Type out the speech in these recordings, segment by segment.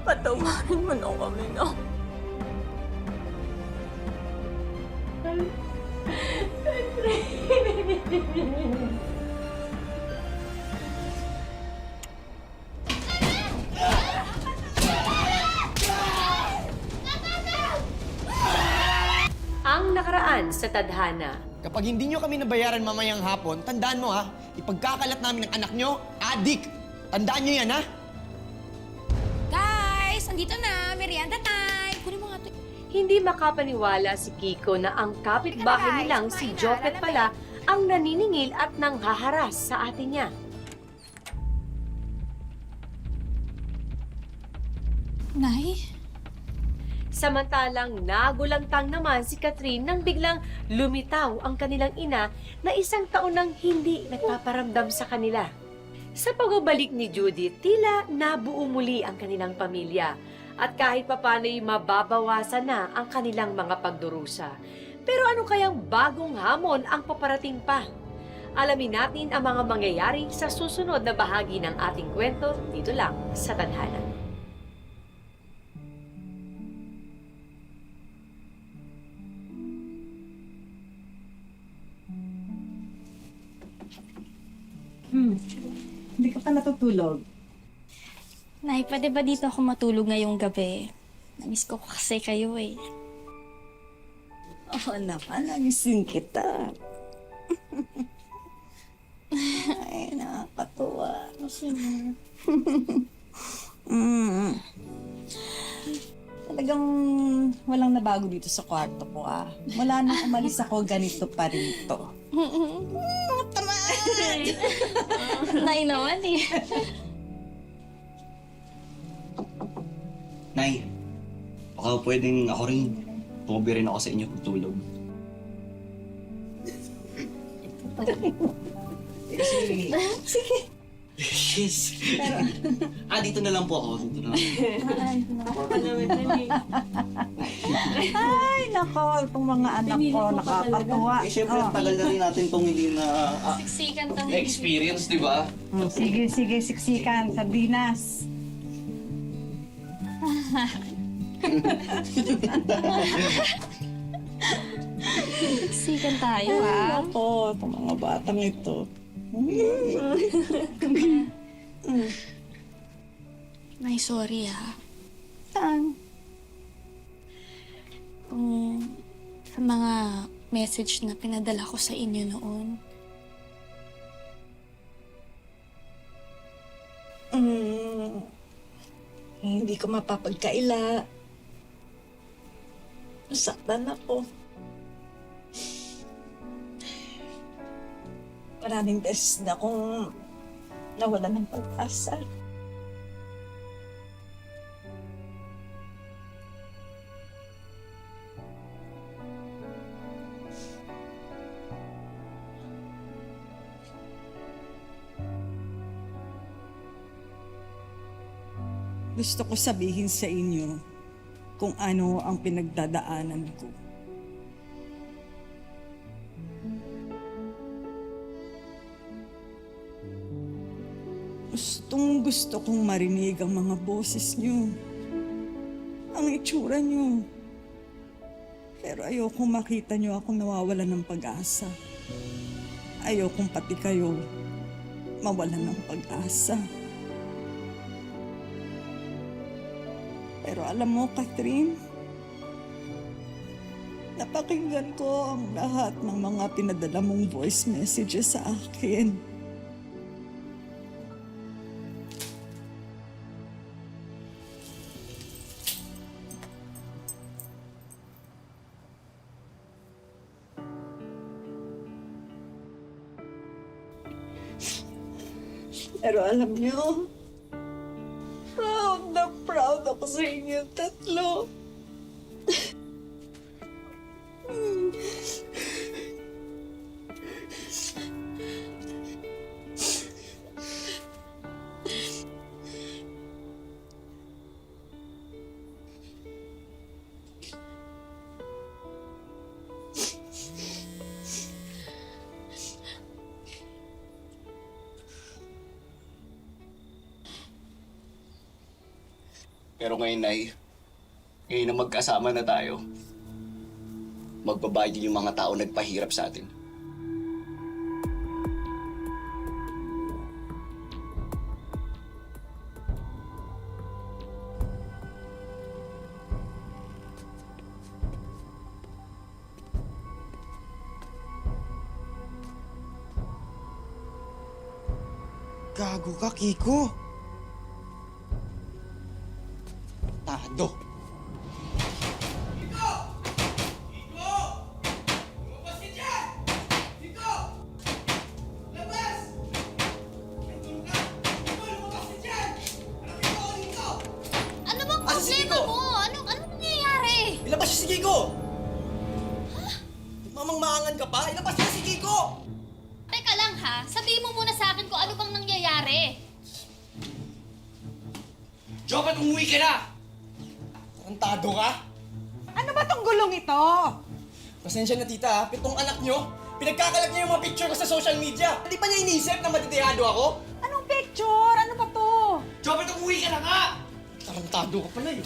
Patawarin mo na kami, no? Ang nakaraan sa tadhana. Kapag hindi nyo kami nabayaran mamayang hapon, tandaan mo ha, ipagkakalat namin ng anak nyo, adik. Tandaan nyo yan ha? Guys, andito na. Merienda time. Kunin mo nga ito. Hindi makapaniwala si Kiko na ang kapitbahay nilang si Jopet pala ang naniningil at nanghaharas sa ate niya. Nay? Samantalang nagulantang naman si Catherine nang biglang lumitaw ang kanilang ina na 1 taon nang hindi nagpaparamdam sa kanila. Sa pagbabalik ni Judith, tila nabuo muli ang kanilang pamilya at kahit papano'y mababawasan na ang kanilang mga pagdurusa. Pero ano kayang bagong hamon ang paparating pa? Alamin natin ang mga mangyayari sa susunod na bahagi ng ating kwento dito lang sa Tadhana. Hindi ka pa natutulog. Nay, pwede ba dito ako matulog ngayong gabi? Namiss ko kasi kayo eh. Oo naman, namisin kita. Ay, nakakatuwa. Talagang walang nabago dito sa kwarto ko ah. Mula nung umalis ako, ganito pa rin to. Nay naman eh. Nay, baka pwedeng ako rin. Tumabi rin ako sa inyo pagtulog. Sige. Yes. Dito na lang po ako. Dito na lang. Ay, nako, itong mga anak ko, nakakatuwa. Siyempre, ang tagal na rin natin itong hindi na Siksikan to. experience, di ba? Sige, sige, siksikan, sardinas. Siksikan tayo ah. Nako, itong mga batang ito. Nay, sorry ah. Saan? Kung sa mga message na pinadala ko sa inyo noon. Hindi ko mapapagkaila. Nasaktan ako. Maraming beses na akong nawala ng pag-asa. Gusto ko sabihin sa inyo kung ano ang pinagdadaanan ko. Gusto kong marinig ang mga boses niyo, ang itsura niyo. Pero ayokong makita niyo akong nawawalan ng pag-asa. Ayokong pati kayo mawalan ng pag-asa. Pero alam mo, Catherine, napakinggan ko ang lahat ng mga pinadala mong voice messages sa akin. Pero alam niyo, proud na proud ako sa inyo tatlo. Pero ngayon, Nay, ngayon na magkasama na tayo, magbabayad yung mga tao nagpahirap sa atin. Gago ka, Kiko. Tado. Ano bang Asa si problema Kiko? mo? Ano nangyayari? Ilabas siya si Kiko! Mamang-maangan ka pa? Ilabas niya si Kiko! Teka lang ha, sabihin mo muna sa akin kung ano bang nangyayari. Jobat, umuwi ka na! Tarantado ka? Ano ba tong gulong ito? Pasensya na tita ha, pitong anak nyo, pinagkakalat niya yung mga picture ko sa social media. Hindi pa niya inisip na matitihado ako? Anong picture? Ano ba to? Jobat, umuwi ka na nga! Tarantado ka pala eh.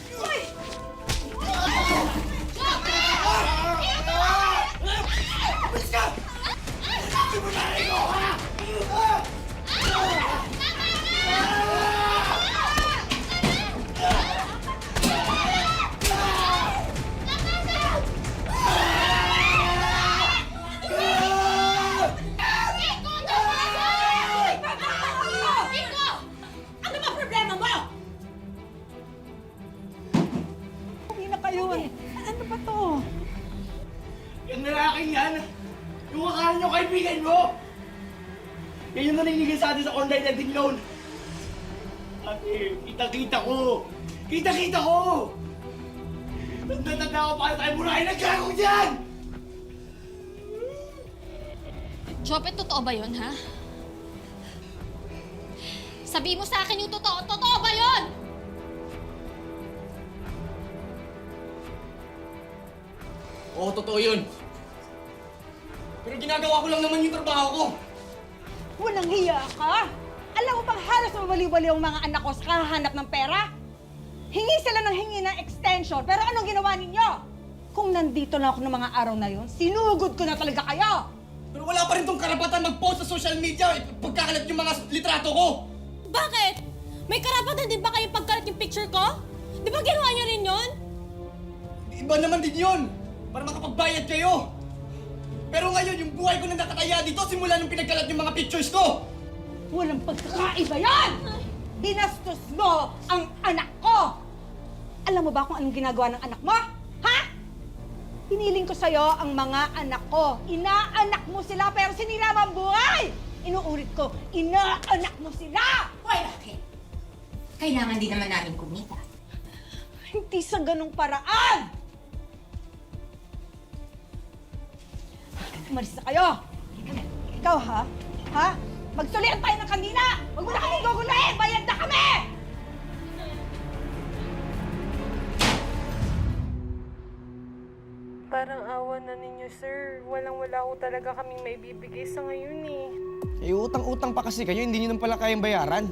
Alis ka! Simulan ko ha! Kiko! Ano ba problema mo? Uwi na kayo eh. Ano ba to? Yung lalaking yan, yung akala nyo kaibigan mo! Yan yung naninigan sa atin sa online lending loan. Ate, kita-kita ko! Kita-kita ko! Nagtatanda ko paano tayo murahin ang gagawin dyan! Chopet, totoo ba yun, ha? Sabihin mo sa akin yung totoo. Totoo ba yun? Oo, totoo yun. Pero ginagawa ko lang naman yung trabaho ko. Walang hiya ka? Alam mo bang halos mabali-bali ang mga anak ko sa kahanap ng pera? Hingi sila ng hingi ng extension, pero anong ginawa ninyo? Kung nandito na ako ng mga araw na yun, sinugod ko na talaga kayo! Pero wala pa rin tong karapatan mag-post sa social media pagkakalat yung mga litrato ko. Bakit? May karapatan din ba kayong pagkalat yung picture ko? Di ba ginawa niyo rin yun? Iba naman din yun, para makapagbayad kayo. Pero ngayon, yung buhay ko na nakataya dito simula nung pinagkalat yung mga pictures ko. Walang pagkakaiba yan! Binastos mo ang anak ko! Alam mo ba kung anong ginagawa ng anak mo? Ha? Hiniling ko sa'yo ang mga anak ko. Inaanak mo sila pero sinira mo ang buhay! Inuulit ko, inaanak mo sila! Hoy, bakit? Kailangan din naman namin kumita. Hindi sa ganong paraan! Umalis na kayo! Ikaw, ha? Ha? Magsulian tayo ng kanina! Huwag mo na kami gugulayin! Bayad na kami! Parang awa na ninyo, sir. Walang-wala ko talaga kaming may bibigay sa ngayon eh. Eh, utang-utang pa kasi kayo, hindi nyo nang pala kayang bayaran.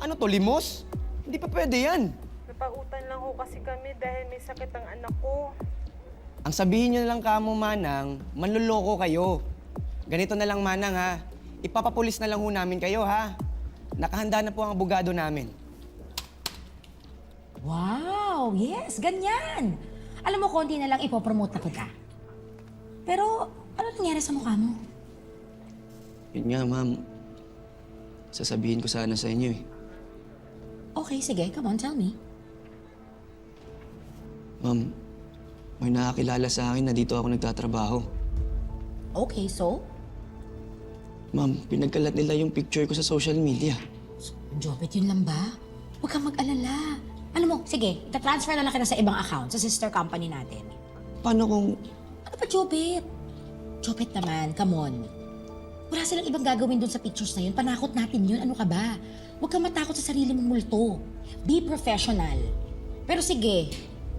Ano to, limos? Hindi pa pwede yan. Napautan lang ho kasi kami dahil may sakit ang anak ko. Ang sabihin nyo na lang kamo, Manang, manloloko kayo. Ganito na lang, Manang, ha? Ipapapulis na lang ho namin kayo, ha? Nakahanda na po ang abogado namin. Wow! Yes, ganyan! Alam mo, konti na lang ipopromote na kita. Pero, ano nangyari sa mukha mo? Yun nga, ma'am. Sasabihin ko sana sa inyo eh. Okay, sige. Come on, tell me. Ma'am, may nakakilala sa akin na dito ako nagtatrabaho. Okay, so? Ma'am, pinagkalat nila yung picture ko sa social media. Jobet, yun lang ba? Huwag kang mag-alala. Alam mo, sige, itatransfer na lang kita sa ibang account, sa sister company natin. Paano kung... Ano ba, Jobet? Jobet naman, come on. Wala silang ibang gagawin dun sa pictures na yun. Panakot natin yun. Ano ka ba? Huwag kang matakot sa sarili mong multo. Be professional. Pero sige,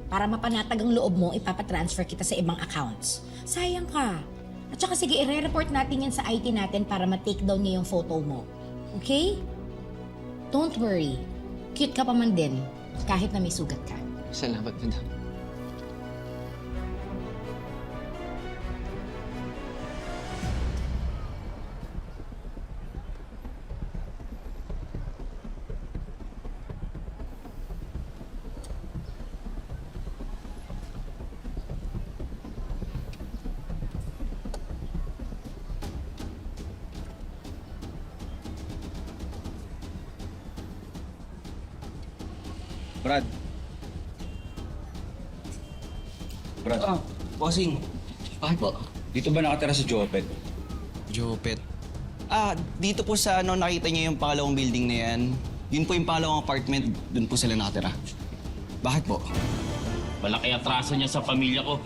para mapanatag ang loob mo, ipapatransfer kita sa ibang accounts. Sayang ka. At saka sige, i-report natin yan sa IT natin para ma-take down niya yung photo mo. Okay? Don't worry. Cute ka pa man din. Kahit na may sugat ka. Salamat, madam. Brad. Brad. Bossing. Bakit po? Dito ba nakatira si Jopet? Jopet. Dito po sa nakita niyo yung pangalawang building na yan. Yun po yung pangalawang apartment, dun po sila nakatira. Bakit po? Malaki atraso niya sa pamilya ko.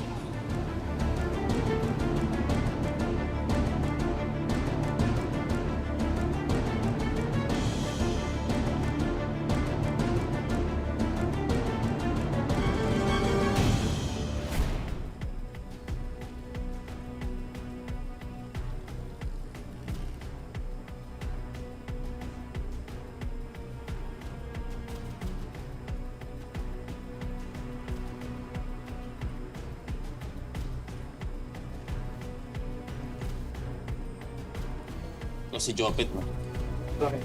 Ito si Jopet mo. Bakit?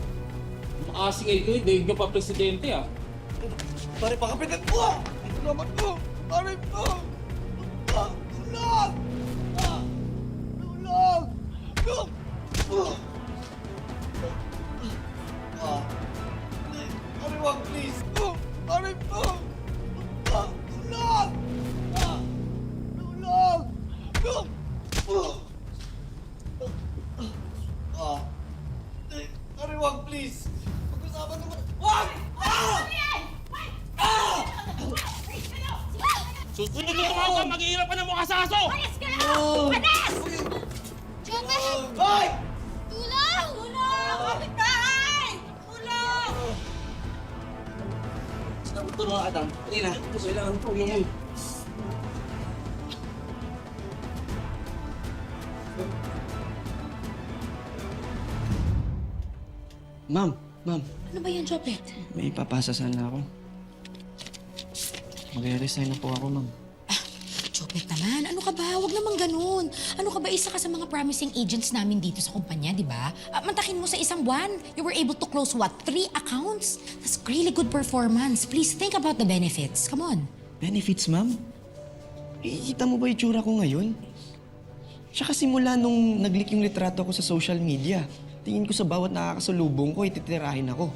Makasingay ko, hindi nyo pa presidente ah. Pare, pakapitan po! Salamat po! Pare po! Tulog! Tulog! Pare, wag please! Pare po! Tulog! Tulog! Pare, wag please! Pag-usapan naman... Wag! Susunod na tumawa, maghihirap ka ng mukha sa aso! Jopet! Hoy! Tulong! Tulong! Kapitbahay! Tulong! Tulungan ka, Tang. Rina, kailangan ko yun. Ma'am, Ano ba yan, Jopet? may papasa sana ako. Mag-resign na po ako, ma'am. Jopet naman, ano ka ba? Huwag naman ganun. Ano ka ba, isa ka sa mga promising agents namin dito sa kumpanya, di ba? Mantakin mo sa isang buwan. You were able to close, 3 accounts? That's really good performance. Please think about the benefits. Come on. Benefits, ma'am? Ikita mo ba yung tsura ko ngayon? Tsaka simula nung nag-leak yung litrato ko sa social media, tingin ko sa bawat nakakasalubong ko, ititirahin ako.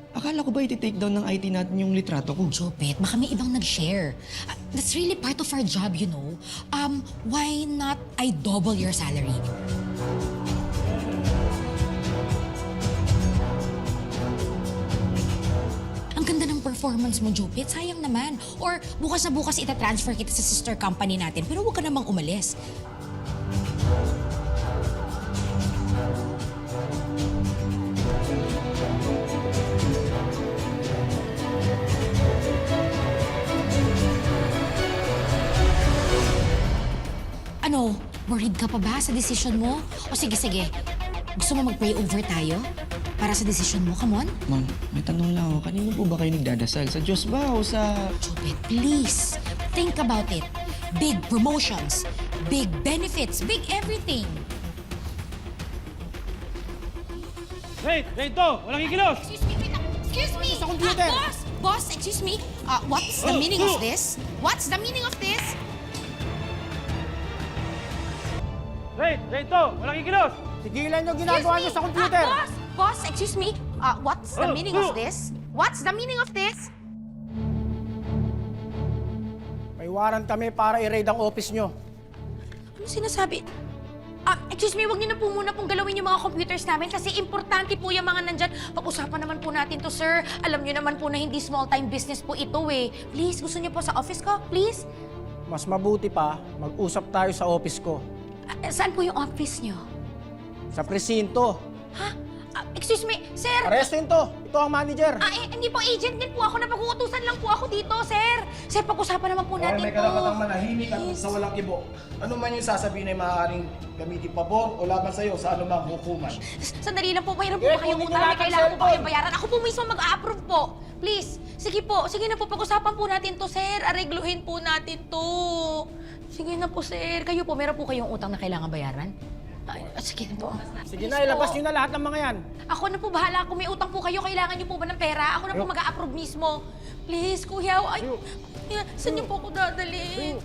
Akala ko ba iti-take down ng IT natin yung litrato ko? Jopet, baka may ibang nag-share. That's really part of our job, you know. Why not I double your salary? Ang ganda ng performance mo, Jopet. Sayang naman. Or bukas na bukas ita-transfer kita sa sister company natin. Pero huwag ka namang umalis. Ano, worried ka pa ba sa decision mo? O sige, gusto mo mag-pray over tayo? Para sa decision mo, come on? Ma'am, may tanong lang ako. Kanino po ba kayo nagdadasal? Sa Diyos ba o sa... Jopet, please, think about it. Big promotions, big benefits, big everything. Wait! Rito! Walang ikilos! Excuse me, wait lang. Excuse me! Sa computer! Boss, excuse me. What's the meaning of this? What's the meaning of this? Wait! Rito! Walang ikilos! Tigilan nyo ginagawa nyo sa computer! Boss, excuse me. What's the meaning of this? What's the meaning of this? May warrant kami para i-raid ang office nyo. Ano sinasabi? Excuse me, huwag niyo na po muna pong galawin yung mga computers namin kasi importante po yung mga nandyan. Pag-usapan naman po natin to, sir. Alam niyo naman po na hindi small-time business po ito eh. Please, gusto niyo po sa office ko? Please? Mas mabuti pa, mag-usap tayo sa office ko. Saan po yung office niyo? Sa presinto. Ha? Excuse me, sir! Arrestin to! Ito ang manager. Hindi po agent din po ako. Napag-uutusan lang po ako dito, sir. Sir, pag-usapan naman po natin may to. karapatang manahimik at sa walang ibo. Ano man yung sasabihin ay maaaring gamitin pabor o laban sa'yo sa anumang hukuman. Sandali lang po. Mayroon po Eh, kayong kunin utang. niyo May lahat ng kailangan po cellphone. kayong bayaran. Ako po mismo mag-a-approve po. Please. Sige po. Sige na po. Pag-usapan po natin to, sir. Aregluhin po natin to. Sige na po, sir. Kayo po, meron po kayong utang na kailangan bayaran? Sige na po. Sige na, ilabas niyo na lahat ng mga yan. Ako na po bahala. Kung may utang po kayo, kailangan niyo po ba ng pera? Ako na po mag-a-approve mismo. Please, kuya. Ay, saan niyo po ako dadalhin?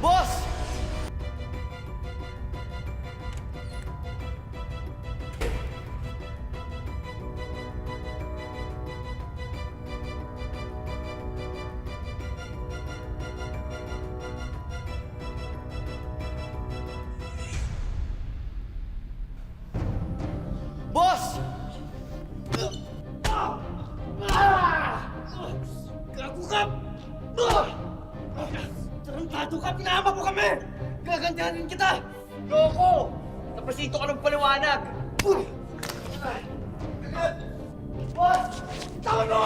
Boss! Boss! Gagukap! Tarantado ka! Pinahama mo kami! Gagandanin kita! Loko! Napasito ka ng paliwanag! Boss! Tawan mo!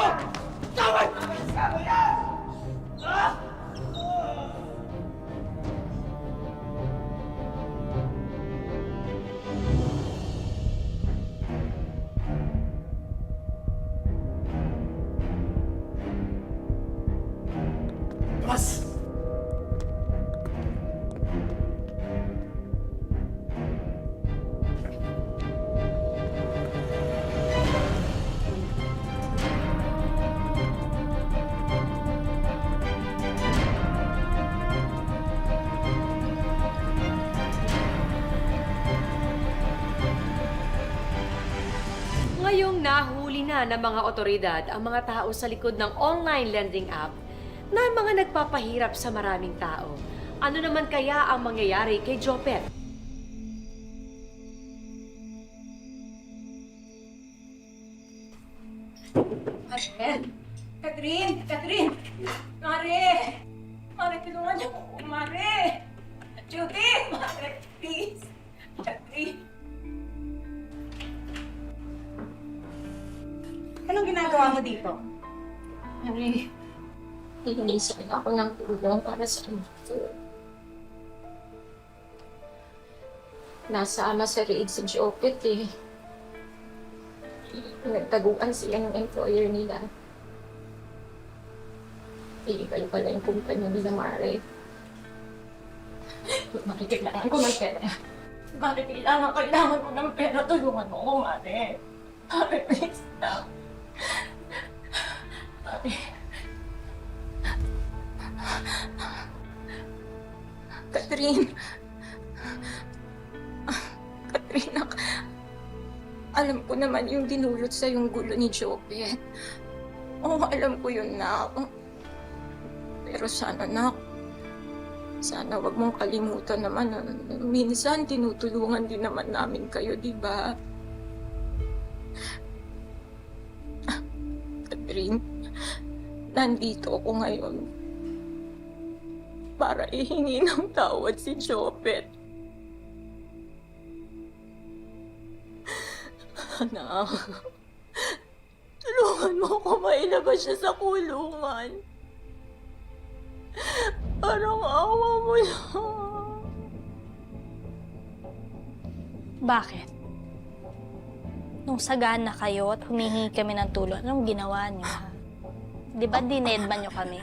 Tawan! Sabi yan! Boss! Ngayong nahuli na ng mga otoridad ang mga tao sa likod ng online lending app na mga nagpapahirap sa maraming tao. Ano naman kaya ang mangyayari kay Jopet? Catherine! Catherine! Mare! Mare, tulungan niyo ako. Mare! Judith! Mare, please! Catherine! Anong ginagawa mo dito? Mare, hihilisan ako ng tulong para sa anak ko. Nasa ama sa riig si Jopet eh. Nagtaguan sila ng employer nila. Illegal pala yung kumpanya nila, Mare. Mare, kailangan ko ng pera. Mare, kailangan ko ng pera. Tulungan mo ako, Mare. Mare, please lang. Mare. Catherine. Catherine, alam ko naman yung dinulot sa yung gulo ni Jopet. Oo, alam ko yun, nak. Pero sana, nak, sana wag mong kalimutan naman na minsan tinutulungan din naman namin kayo, di ba? Catherine, nandito ako ngayon para ihingi ng tawad si Jopet. Anak, tulungan mo ako mailabas siya sa kulungan. Parang awa mo lang. Bakit? Nung sagana kayo at humihingi kami ng tulong, anong ginawa niyo, ha? Di ba dinedma niyo kami?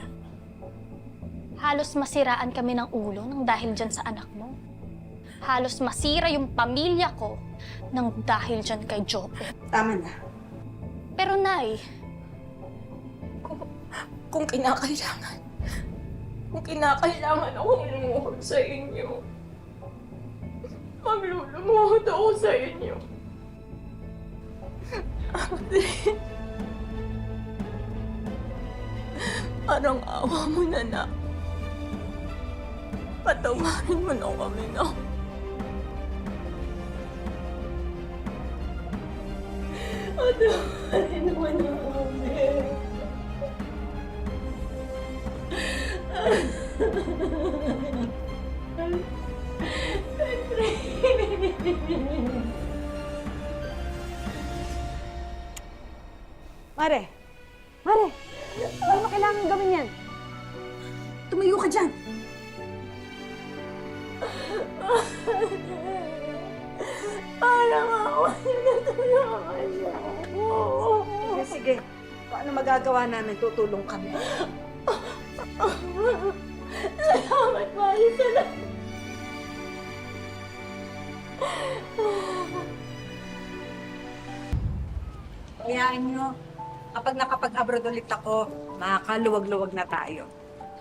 Halos masiraan kami ng ulo nang dahil dyan sa anak mo. Halos masira yung pamilya ko nang dahil dyan kay Jopet. Tama na. Pero Nay, Kung kinakailangan akong lumuhod sa inyo, Maglulumuhod ako sa inyo. Ate, parang awa mo na na. Patawarin mo na kami na. Patawarin mo na kami. Mare! Mare! Ano kailangan gawin yan? Tumayo ka dyan! Parang awa na tulungan niyo ako. Sige, sige. Paano magagawa namin? Tutulong kami. Salamat, Mari. Salamat. Hayaan nyo. Kapag nakapag-abroad ulit ako, makakaluwag-luwag na tayo.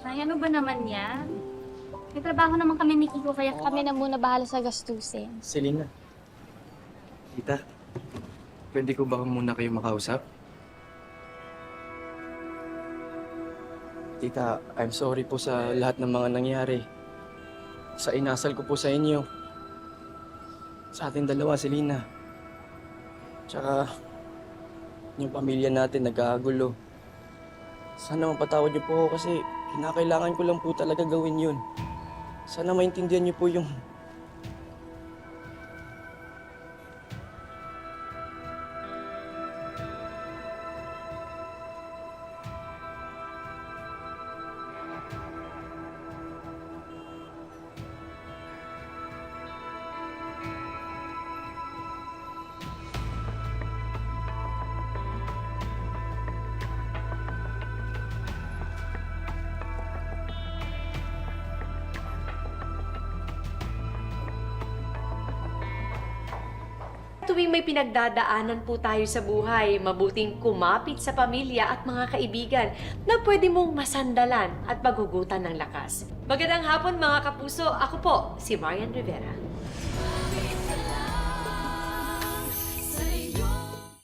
Ay, ano ba naman yan? May trabaho naman kami ni Kiko, kaya kami na muna bahala sa gastusin. Selena. Tita, pwede ko ba muna kayo makausap? Tita, I'm sorry po sa lahat ng mga nangyari. Sa inasal ko po sa inyo. Sa ating dalawa, Selena. Tsaka, yung pamilya natin nagkagulo. Sana mapatawad niyo po ako kasi kinakailangan ko lang po talaga gawin yun. Sana maintindihan niyo po yung... Tuwing may pinagdadaanan po tayo sa buhay, mabuting kumapit sa pamilya at mga kaibigan na pwede mong masandalan at paghugutan ng lakas. Magandang hapon mga kapuso, ako po si Marian Rivera.